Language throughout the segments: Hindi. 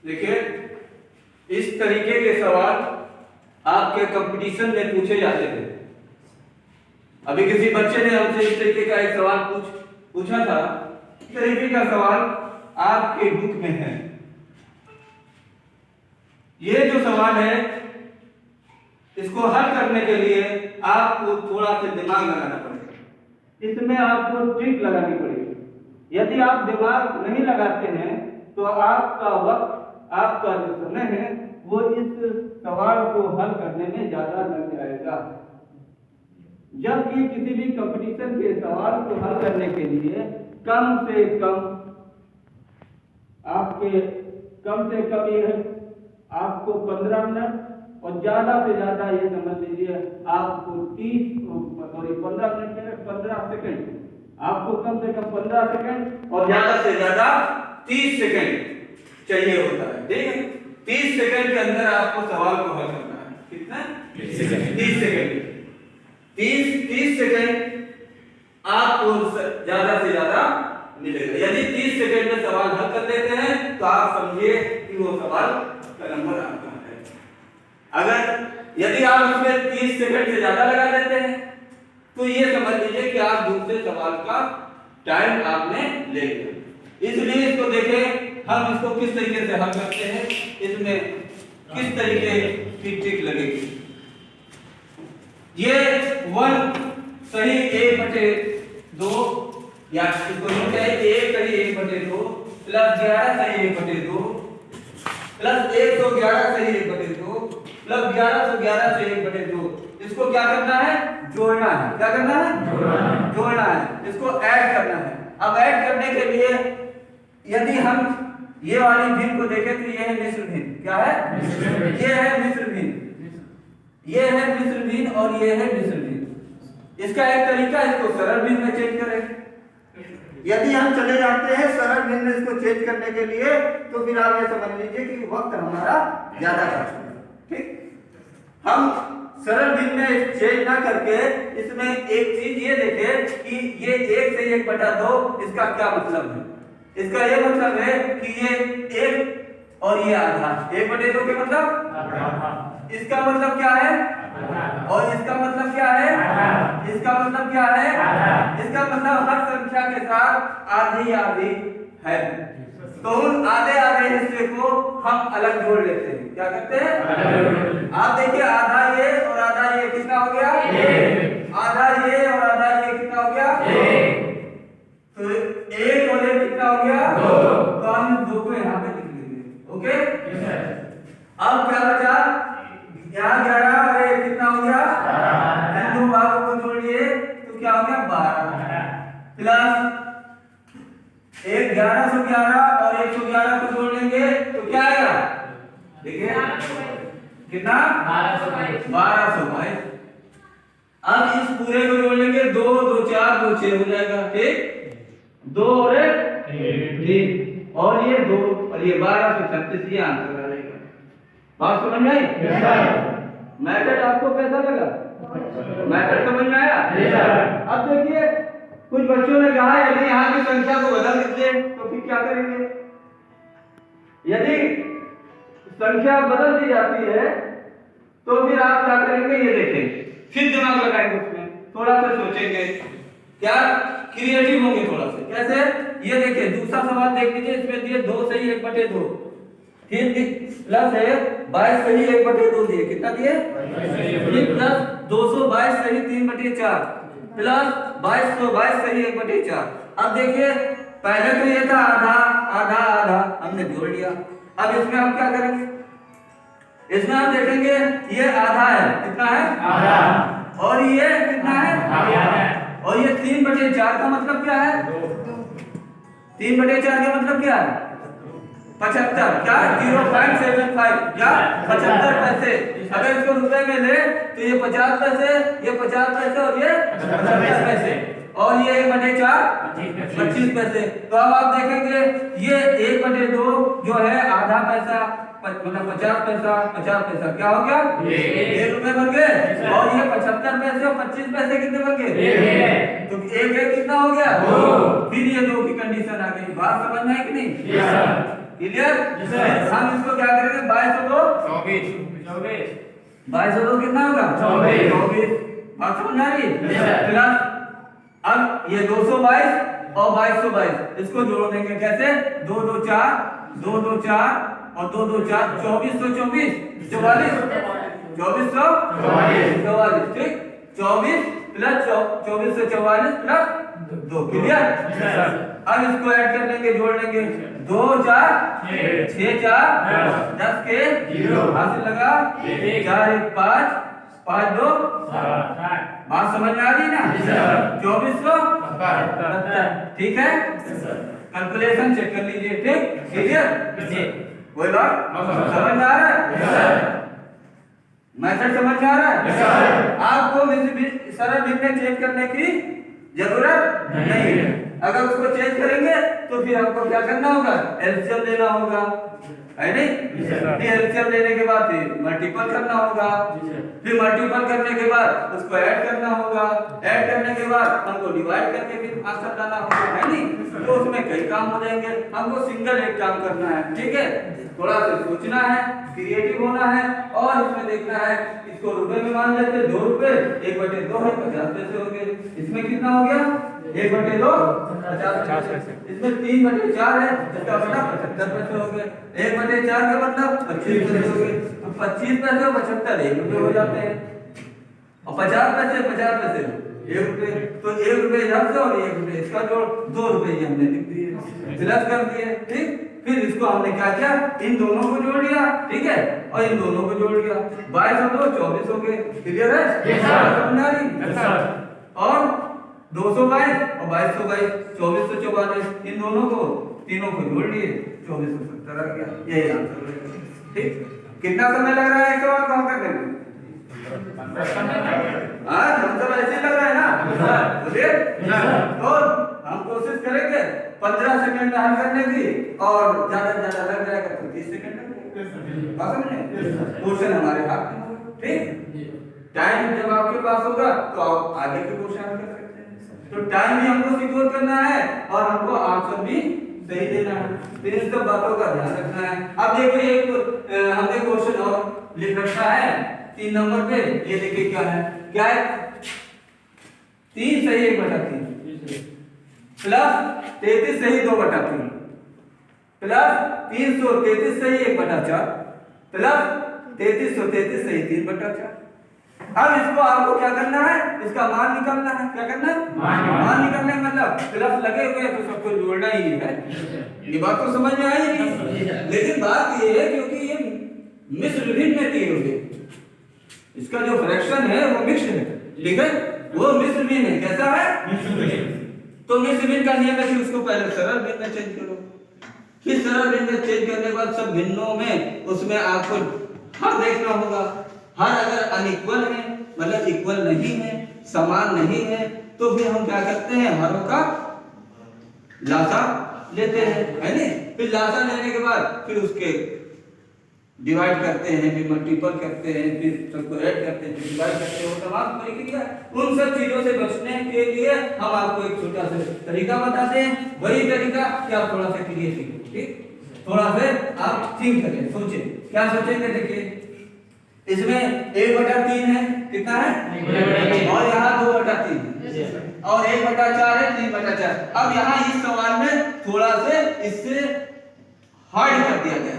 देखिए इस तरीके के सवाल आपके कंपटीशन में पूछे जाते थे। अभी किसी बच्चे ने हमसे इस तरीके का एक सवाल पूछा था। इस तरीके का सवाल आपके बुक में है। ये जो सवाल है इसको हल करने के लिए आपको थोड़ा सा दिमाग लगाना पड़ेगा। इसमें आपको ट्रिक लगानी पड़ेगी। यदि आप दिमाग नहीं लगाते हैं तो आपका वक्त, आपका जो समय है वो इस सवाल को हल करने में ज्यादा लग जाएगा। जबकि किसी भी कंपटीशन के सवाल को हल करने के लिए कम से कम ये आपको 15 मिनट और ज्यादा से ज्यादा ये समझ लीजिए आपको 15 सेकंड, आपको कम से कम 15 सेकंड और ज्यादा से ज्यादा 30 सेकंड चाहिए होता है। ठीक है, 30 सेकंड के अंदर आपको सवाल को हल करना है। कितना? 30 सेकंड। 30 सेकंड आपको ज्यादा से ज्यादा मिलेगा। यदि 30 सेकंड में सवाल हल कर लेते हैं तो आप समझिए कि वो सवाल का नंबर आपका है। अगर यदि आप उसमें 30 सेकंड से ज्यादा लगा देते हैं तो ये समझ लीजिए कि आप दूसरे सवाल का टाइम आपने ले लिया। इसलिए इसको देखें हम इसको किस तरीके से हल करते हैं, इसमें किस तरीके की ट्रिक लगेगी। ये 1 सही 1/2 या इसको यूं कहें 1 सही 1/2 प्लस 11 सही 1/2 प्लस 111 सही 1/2 प्लस 1111 सही 1/2। इसको क्या करना है? जोड़ना है। क्या करना है? जोड़ना है। इसको ऐड करना है। अब ऐड करने के लिए यदि हम ये वाली भिन्न को देखें तो ये है मिश्र भिन्न। क्या है? ये है मिश्र भिन्न, ये है मिश्र भिन्न और ये है मिश्र भिन्न। इसका एक तरीका, इसको सरल भिन्न में चेंज करें। यदि हम चले जाते हैं सरल भिन्न में इसको चेंज करने के लिए तो फिर आप ये समझ लीजिए कि वक्त हमारा ज्यादा खर्च होगा। ठीक, हम सरल भिन्न में चेंज ना करके इसमें एक चीज ये देखें कि ये 1 से 1/2 इसका क्या मतलब है। इसका ये मतलब है कि ये 1 और ये आधा। 1/2 के मतलब इसका मतलब क्या है और इसका मतलब क्या है? इसका मतलब क्या है? इसका मतलब हर संख्या के साथ आधी आधी है। तो उन आधे आधे हिस्से को हम अलग जोड़ लेते हैं। क्या करते हैं? आप देखिए आधा ये और आधा ये कितना हो गया? आधा ये और आधा ये कितना हो गया? तो 1 और 1 कितना हो गया? 2। तो हम 2 को यहाँ पे लिख लेंगे। ओके, अब क्या बचा? यहाँ 11 और 1 कितना हो गया? इन दो भागों को जोड़िए तो क्या हो गया? 12 प्लस 1111 और 111 को जोड़ लेंगे तो क्या आएगा? देखिए कितना? 1222। अब इस पूरे को जोड़ लेंगे 2 2 4 2 6 हो जाएगा। ठीक, 2 और 1 3 और ये 2 और ये 1236। ये आंसर आ जाएगा। बात समझ में आई? मैथड आपको कैसा लगा? मैथड समझ में आया? अब देखिए कुछ बच्चों ने कहा यदि यहाँ की संख्या को बदल दीजिए तो फिर क्या करेंगे? यदि संख्या बदल दी जाती है तो फिर आप क्या करेंगे? ये देखें, फिर दिमाग लगाएंगे, उसमें थोड़ा सा सोचेंगे, क्या क्रिएटिव होंगे थोड़ा सा। कैसे? ये देखिए दूसरा सवाल देख लीजिए, इसमें दिए 2 सही 1/2 फिर प्लस है 22 सही 1/2 दिए। कितना दिए? फिर प्लस 222 सही 3/4 प्लस 2222 सही 1/4। अब देखिए पहले तो ये था आधा आधा आधा, हमने जोड़ लिया। अब इसमें हम क्या करेंगे? इसमें हम देखेंगे ये आधा है। कितना है? आधा। और ये कितना है? आधा। और ये 3/4 का मतलब क्या है? 3/4 का मतलब क्या है? 75। क्या? 0.75 या 75 पैसे। अगर इसको रुपए में ले तो ये 50 पैसे, ये 50 पैसे और ये 75 पैसे और ये 1/4 25 पैसे। तो अब आप देखेंगे ये 1/2 जो है आधा पैसा मतलब 50 पैसा क्या हो गया? 1 रुपए बन गए। और ये 75 पैसे और 25 पैसे कितने बन गए? तो 1 कितना हो गया? 2। फिर ये 2 की कंडीशन आ गई। बात समझ में आई कि नहीं? क्लियर? हम इसको क्या करेंगे 22 22 कितना होगा 24 बात समझ आ रही है? प्लस अब ये 222 और 2222 इसको जोड़ देंगे कैसे 2 2 4 2 2 4 और 2 2 4 2424 44 2444 ठीक 24 प्लस 2444 प्लस 2 क्लियर? अब इसको ऐड कर लेंगे जोड़ लेंगे 2 4 6 4 10 के 0 हासिल लगा 4 1 5 5 2 बात समझ में आ रही ना 2470 ठीक है कैलकुलेशन चेक कर लीजिए ठीक क्लियर कोई बात समझ में आ रहा है मेथड समझ में आ रहा है आपको सरल भिन्न चेंज करने की जरूरत नहीं है अगर उसको चेंज करेंगे तो फिर हमको क्या करना होगा एलसीएम लेना होगा है नहीं फिर एलसीएम लेने के बाद फिर मल्टीपल करना होगा फिर मल्टीपल करने के बाद उसको ऐड करना होगा ऐड करने के बाद हमको डिवाइड करके फिर आंसर लाना होगा है नहीं तो उसमें कई काम हो जाएंगे हमको सिंगल एक काम करना है ठीक है थोड़ा सा सोचना है क्रिएटिव होना है और इसमें देखना है इसको रुपए में मान लेते 2 रुपए 1/2 है 50 पैसे हो गए इसमें कितना हो गया 1/2 50 पैसे इसमें 3/4 है इसका मतलब 75 पैसे हो गए 1/4 का मतलब 25 पैसे हो गए तो 25 पैसे और 75 1 रुपए हो जाते हैं और 50 पैसे 1 रुपए तो 1 रुपए इधर से और 1 रुपए इसका जोड़ 2 रुपए ये हमने लिख दिए प्लस कर दिए ठीक फिर इसको हमने क्या किया इन दोनों को जोड़ दिया ठीक है और इन दोनों को जोड़ दिया 22 और 2 24 हो गए क्लियर है और 222 और 2222 2444 इन दोनों को तीनों को जोड़ लिए 2470 आ गया यही आंसर ठीक कितना समय लग रहा है एक सवाल काम करने में मतलब ऐसे लग रहा है ना बोलिए तो हम कोशिश करेंगे 15 सेकंड में हल करने की और ज्यादा से ज्यादा लग जाएगा तो 30 सेकंड बात समझे क्वेश्चन हमारे हाथ में होगा ठीक टाइम जब आपके पास होगा तो आप आगे के क्वेश्चन हल कर सकते हैं तो टाइम भी हमको सिक्योर करना है और हमको आंसर भी सही देना है तो इन सब बातों का ध्यान रखना है अब देखिए एक हमने क्वेश्चन और लिख रखा है 3 नंबर पे ये देखिए क्या है 3 सही 1/3 प्लस 33 सही 2/3 प्लस 333 सही 1/4 प्लस 3333 सही 3/4 अब इसको आपको क्या करना है इसका मान निकालना है क्या करना है मान निकालने का मतलब प्लस लगे हुए तो सबको जोड़ना ही है ये बात तो समझ में आई नहीं लेकिन बात ये है क्योंकि ये मिश्र विभिन्न में दिए हुए इसका जो फ्रैक्शन है वो मिक्स्ड है ठीक है वो मिश्र भिन्न है कैसा है तो मिश्र भिन्न का नियम है कि उसको पहले सरल भिन्न में चेंज करो फिर सरल भिन्न में चेंज करने के बाद सब भिन्नों में उसमें आपको हर देखना होगा हर अगर अनइक्वल है मतलब इक्वल नहीं है समान नहीं है तो फिर हम क्या करते हैं हरों का लासा लेते हैं है नहीं फिर लासा लेने के बाद फिर उसके डिवाइड करते हैं फिर मल्टीपल करते हैं फिर सबको ऐड करते हैं फिर डिवाइड करते हैं वो तमाम प्रक्रिया उन सब चीजों से बचने के लिए हम आपको एक छोटा सा तरीका बताते हैं वही तरीका कि आप थोड़ा सा क्रिएटिव हो ठीक थोड़ा सा आप थिंक करें सोचें क्या सोचेंगे देखिए इसमें 1/3 है कितना है और यहाँ 2/3 और 1/4 है 3/4 अब यहाँ इस सवाल में थोड़ा से इससे हार्ड कर दिया गया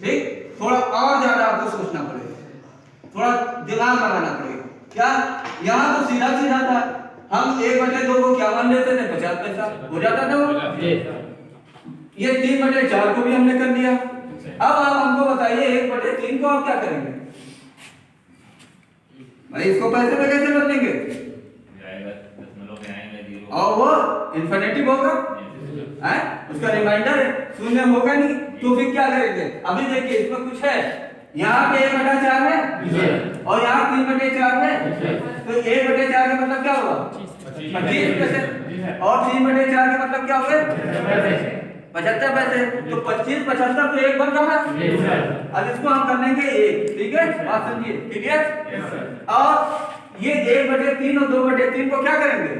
ठीक थोड़ा और ज्यादा आपको सोचना पड़ेगा थोड़ा दिमाग लगाना पड़ेगा क्या यहाँ तो सीधा सीधा था हम 1/2 को क्या मान लेते थे 50 पैसा हो जाता था वो ये 3/4 को भी हमने कर लिया अब आप हमको बताइए 1/3 को आप क्या करेंगे भाई इसको पैसे में कैसे बदलेंगे और वो इन्फिनिटिव होगा है उसका रिमाइंडर है शून्य होगा नहीं तो फिर क्या करेंगे अभी देखिए इसमें कुछ है यहाँ पे 1/4 है और यहाँ 3/4 है तो 1/4 का मतलब क्या होगा 25 पैसे और 3/4 का मतलब क्या होगा 75 पैसे तो 25 75 तो एक बन रहा है अब इसको हम कर लेंगे 1 ठीक है बात समझिए क्लियर और ये 1/3 और 2/3 को क्या करेंगे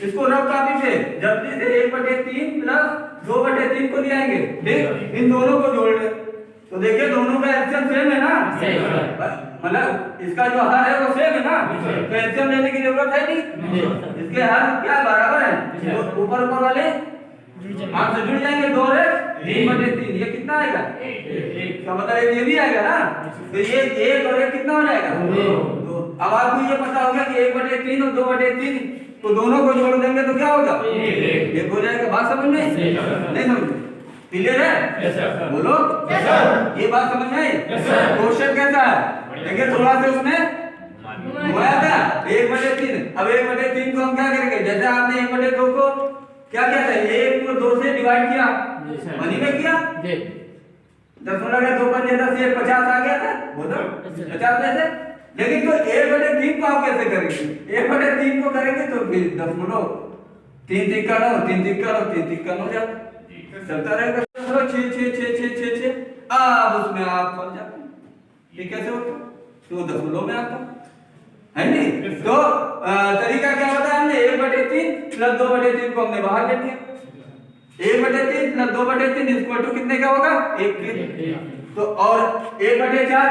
इसको रफ कॉपी पे जल्दी से 1/3 प्लस 2/3 को ले आएंगे, ठीक। इन दोनों को जोड़ ले तो देखिए दोनों का एलसीएम सेम है ना, मतलब इसका जो हर है वो सेम है ना, तो एलसीएम लेने की जरूरत है नहीं, इसके हर क्या बराबर है, तो ऊपर ऊपर वाले आपसे जुड़ जाएंगे, 2 और 3/3, ये कितना आएगा, इसका मतलब ये भी आएगा ना, तो ये 1 और 1 कितना हो जाएगा, 2। अब आपको ये पता होगा कि 1/3 और 2/3, तो दोनों को जोड़ देंगे तो क्या होगा, 1 हो जाएगा। बात समझ में नहीं समझ क्लियर है, बोलो ये बात समझ में आई। क्वेश्चन कैसा है देखिए, थोड़ा सा उसमें हुआ था 1/3, अब 1/3 को हम क्या करेंगे, जैसे आपने 1/2 को क्या किया था, 1 को 2 से डिवाइड किया, मनी में किया, 10 लगा 2 5 10 1 50 आ गया था, बोलो 50 में से। लेकिन तो 1/3 को आप कैसे करेंगे, 1/3 को करेंगे तो 10 3 तिक्का 9 3 तिक्का 9 3 तिक्का 9 जाता चलता रहेगा, 6 6 6 6 6 6, अब उसमें आप फंस जाते हैं, ये कैसे होता, तो 10 में आता है नहीं। तो तरीका क्या बताया हमने, 1/3 प्लस 2/3 को हमने बाहर ले लिया, 1/3 प्लस 2/3 इक्वल टू कितने का होगा, 1 के, तो और 1/4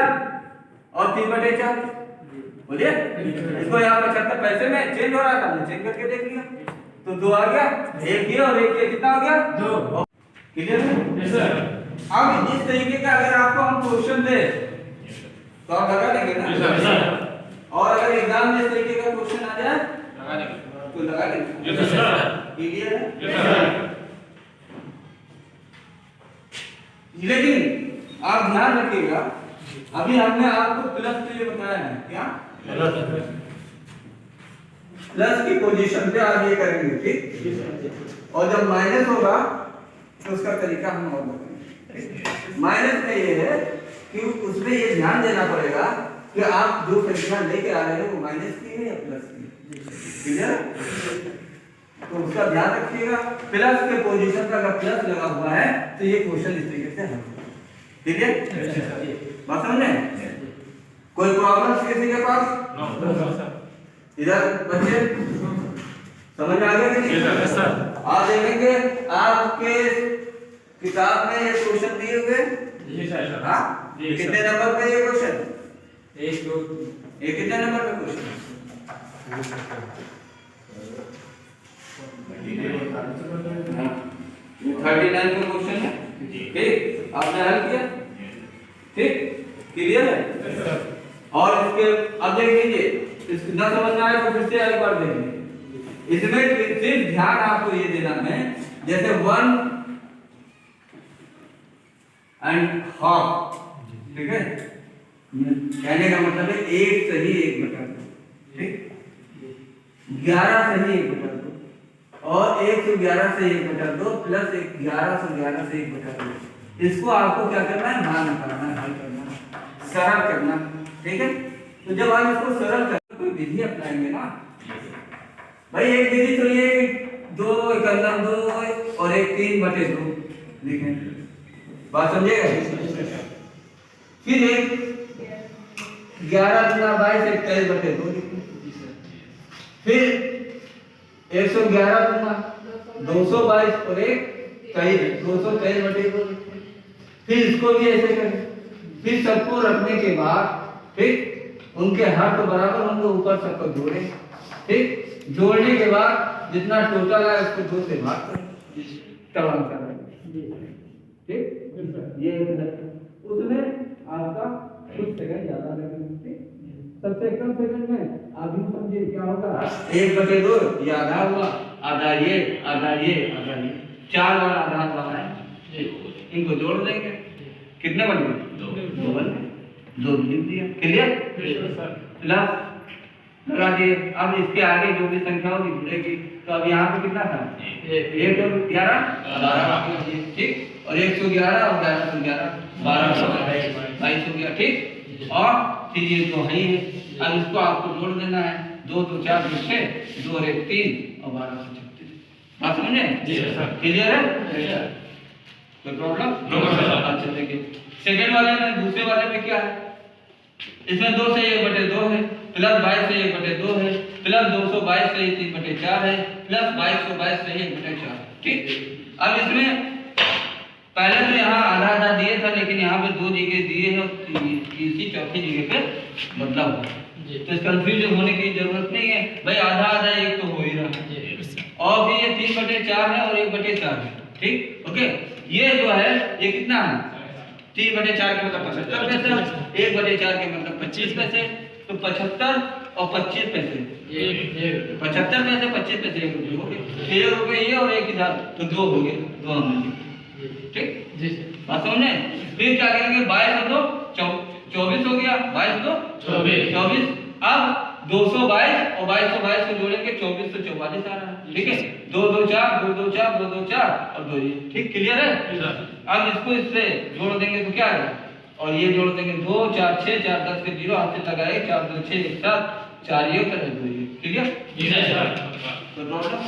और 3/4, बोलिए इसको यहाँ 75 पैसे में चेंज हो रहा था, हमने चेंज करके देख लिया, तो 2 आ गया, 1 ये और 1 ये कितना हो गया, 2। क्लियर है? Yes sir. अब इस तरीके का अगर आपको हम क्वेश्चन दे तो आप लगा देंगे ना, यस सर। और अगर एग्जाम में इस तरीके का क्वेश्चन आ जाए लगा देंगे, तो लगा देंगे, यस सर। क्लियर है? Yes sir. लेकिन आप ध्यान रखिएगा, अभी हमने आपको प्लस के लिए बताया है, क्या प्लस की पोजीशन पे आप ये करेंगे, ठीक। और जब माइनस होगा तो उसका तरीका हम और बताएंगे। माइनस में ये है कि उसमें ये ध्यान देना पड़ेगा कि आप जो संख्या लेके आ रहे हो वो माइनस की है या प्लस की, क्लियर, तो उसका ध्यान रखिएगा। प्लस के पोजीशन पर अगर प्लस लगा हुआ है तो ये क्वेश्चन इस तरीके से हल होगा, ठीक है, बात समझे। कोई प्रॉब्लम किसी के पास, इधर बच्चे समझ में आ गया कि नहीं, आप देखेंगे आपके किताब में ये क्वेश्चन दिए हुए, हाँ कितने नंबर पे ये क्वेश्चन, 1 2 ये कितने नंबर पे क्वेश्चन, 39 का क्वेश्चन है, ठीक, आपने हल किया, ठीक, क्लियर है। और इसके अब देख लीजिए, इसको ना समझ में आए तो फिर से एक बार देखिए, इसमें सिर्फ ध्यान आपको ये देना है, जैसे 1.5, ठीक है, कहने का मतलब है 1 सही 1/2, ठीक, 11 सही 1/2 और 111 से 1/2 प्लस 11 से 11 से 1/2, इसको आपको क्या करना है, मान करना है, हल करना है, सरल करना, ठीक है। तो जब आप इसको सरल करते कोई विधि अपनाएंगे ना भाई, एक विधि तो ये 2 1 2 और 1 3/2 लिखें, बात समझेगा। फिर एक 11 गुना 22 21/2 लिखें, फिर 111 गुना 222 और 1 223/2 लिखें, फिर इसको भी ऐसे करें, फिर सबको रखने के बाद ठीक उनके हर तो बराबर होंगे, ऊपर सबको जोड़ें, ठीक, जोड़ने के बाद जितना टोटल है उसको 2 से भाग करें, तब आंसर आएगा, ठीक। ये उसमें आपका कुछ सेकंड ज्यादा लगेंगे, सबसे कम सेकंड में आप भी समझिए क्या होगा, 1/2 ये आधा हुआ, आधा ये आधा ये आधा ये, 4 वाला आधा वाला है, इनको जोड़ देंगे, कितने बन गए, 2 बन गए, 2 लिख दिया, क्लियर, प्लस लगा दिए। अब इसके आगे जो भी संख्या होगी जुड़ेगी, तो अब यहाँ पे कितना था, 1 और 11 ठीक, और 111 और 11 से 11 22 हो गया, ठीक। और फिर ये 2 है, अब इसको आपको जोड़ देना है, 2 2 4 2 6 2 और 1 3 और 12 से 36, बात समझे, क्लियर है, कोई प्रॉब्लम। अच्छा देखिए सेकंड वाले में, दूसरे वाले में क्या है, इसमें 2 से 1/2 है, प्लस 22 से 1/2 है, प्लस 222 से 3/4 है, प्लस 2222 से 1/4 है। ठीक। अब इसमें पहले तो यहाँ आधा आधा दिए था, लेकिन यहाँ पे 2 जगह दिए हैं और तीसरी चौथी जगह पे बदला हुआ, तो इस कंफ्यूजन होने की जरूरत नहीं है भाई, आधा आधा एक तो हो ही रहा है। और फिर ये 3/4 है और 1/4 है, ठीक। ओके, ये जो है ये कितना है 3/4 के मतलब 75 पैसे, 1/4 के मतलब 25 पैसे, तो 75 और 25 पैसे 75 पैसे 25 पैसे 1 रुपये हो गए, 1 रुपये ये और 1 इधर, तो 2 हो गए, 2 हमने, ठीक जी। बात समझे। फिर क्या करेंगे 22 और 2 24 हो गया, 22 2 24। अब 222 और 22 को जोड़ेंगे 24 से 44 आ रहा है, ठीक है। 2 2 4 2 2 4 2 2 4 और 2 ये, ठीक, क्लियर है। अब इसको इससे जोड़ देंगे तो क्या आएगा, और ये जोड़ देंगे 2 4 6 4 10 के 0 हाथ से लगाए 4 2 6 1 7 4 ये कर 2 ये, क्लियर जी सर। तो प्रॉब्लम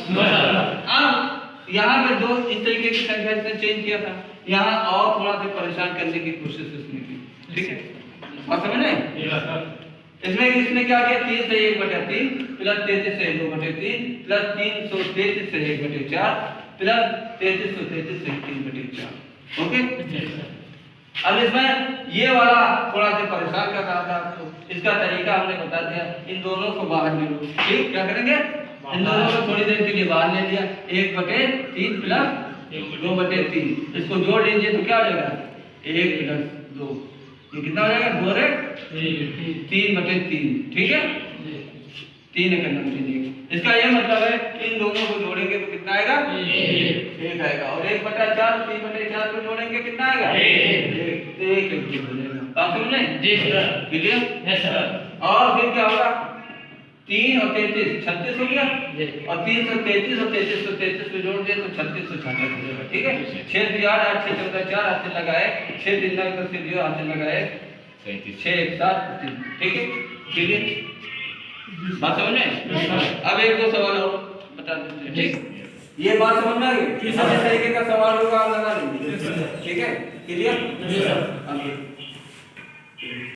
अब यहाँ पे 2 इस तरीके की संख्या से चेंज किया था, यहाँ और थोड़ा सा परेशान करने की कोशिश इसने की, ठीक है। बात समझ में। इसमें क्या किया 3 से 1/3 प्लस 33 से 2/3 प्लस 333 से 1/4 प्लस 3333 से 3/4, ओके। अब इसमें ये वाला थोड़ा सा परेशान कर रहा था आपको, इसका तरीका हमने बता दिया, इन दोनों को बाहर ले लो, ठीक। क्या करेंगे, इन दोनों को थोड़ी देर के लिए बाहर ले लिया, 1/3 प्लस 2/3, इसको जोड़ लीजिए तो क्या हो जाएगा 1 प्लस 2, ये कितना हो जाएगा 2 रे 3/3, ठीक है। 3 एक नंबर लीजिए, इसका ये मतलब है कि इन दोनों को जोड़ेंगे तो कितना आएगा 1 आएगा, और 1/4 3/4 को जोड़ेंगे कितना आएगा 1, तो 1 हो जाएगा। बात समझे जी सर, क्लियर यस सर। और फिर क्या होगा 3 और 33 36 हो गया, और 333 और 33 को जोड़ दिया तो 36 और 66 हो जाएगा, ठीक है। 6 3 8 8 6 14 4 हाथ से लगाए, 6 3 9 10 से 0 हाथ से लगाए 6 1 7 3, ठीक है, क्लियर। बात समझ में। अब 1 2 सवाल और बता देते हैं, ठीक। ये बात समझ में आ गई, इस तरीके का सवाल होगा आप लगा लीजिए, ठीक है, क्लियर।